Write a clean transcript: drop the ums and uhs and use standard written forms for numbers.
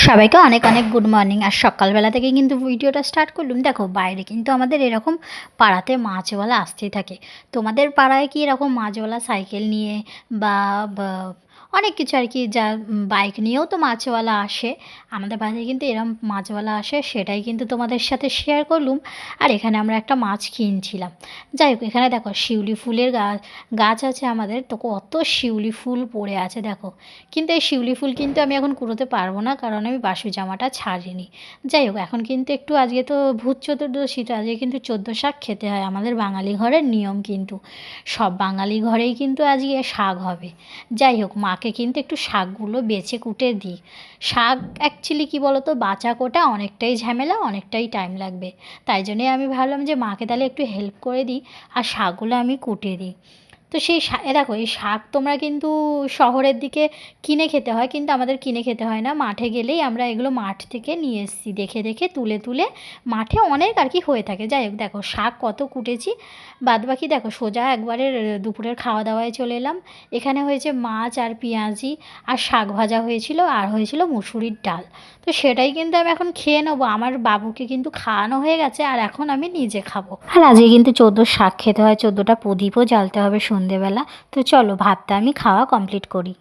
সবাইকে অনেক অনেক গুড মর্নিং। আর সকালবেলা থেকে কিন্তু ভিডিওটা স্টার্ট করলাম। দেখো বাইরে কিন্তু আমাদের এরকম পাড়াতে মাছওয়ালা আসতেই থাকে। তোমাদের পাড়ায় কি এরকম মাছওয়ালা সাইকেল নিয়ে বা অনেক কিছু আর কি যা বাইক নিয়েও তো মাছওয়ালা আসে। আমাদের বাড়িতে কিন্তু এরকম মাছওয়ালা আসে, সেটাই কিন্তু তোমাদের সাথে শেয়ার করলুম। আর এখানে আমরা একটা মাছ কিনছিলাম। যাই হোক, এখানে দেখো শিউলি ফুলের গাছ আছে আমাদের, তো কত শিউলি ফুল পড়ে আছে দেখো। কিন্তু এই শিউলি ফুল কিন্তু আমি এখন কুড়োতে পারবো না, কারণ আমি বাসি জামাটা ছাড়িনি। যাই হোক, এখন কিন্তু একটু আজকে তো ভূত চতুর্দশী, তো আজকে কিন্তু 14 শাক খেতে হয়, আমাদের বাঙালি ঘরের নিয়ম। কিন্তু সব বাঙালি ঘরেই কিন্তু আজকে শাক হবে। যাই হোক, মাকে কিন্তু একটু শাকগুলো বেছে কুটে দিই। শাক অ্যাকচুয়ালি কী বলো তো, বাছা কোটা অনেকটাই ঝামেলা, অনেকটাই টাইম লাগবে। তাই জন্যই আমি ভাবলাম যে মাকে তাহলে একটু হেল্প করে দিই আর শাকগুলো আমি কুটে দিই। তো সেই দেখো, এই শাক তোমরা কিন্তু শহরের দিকে কিনে খেতে হয়, কিন্তু আমাদের কিনে খেতে হয় না। মাঠে গেলেই আমরা এগুলো মাঠ থেকে নিয়ে এসেছি, দেখে দেখে তুলে তুলে। মাঠে অনেক আর কি হয়ে থাকে। যাই হোক, দেখো শাক কত কুটেছি, বাদবাকি দেখো সোজা একবারে দুপুরের খাওয়া দাওয়ায় চলে এলাম। এখানে হয়েছে মাছ আর পেঁয়াজি, আর শাক ভাজা হয়েছিল, আর হয়েছিল মুসুরির ডাল। তো সেটাই কিন্তু আমি এখন খেয়ে নেবো। আমার বাবুকে কিন্তু খাওয়ানো হয়ে গেছে, আর এখন আমি নিজে খাবো। আর আজকে কিন্তু 14 শাক খেতে হয়, 14টা প্রদীপও জ্বালতে হবে সন্ধেবেলা। তো চলো ভাতটা আমি খাওয়া কমপ্লিট করি।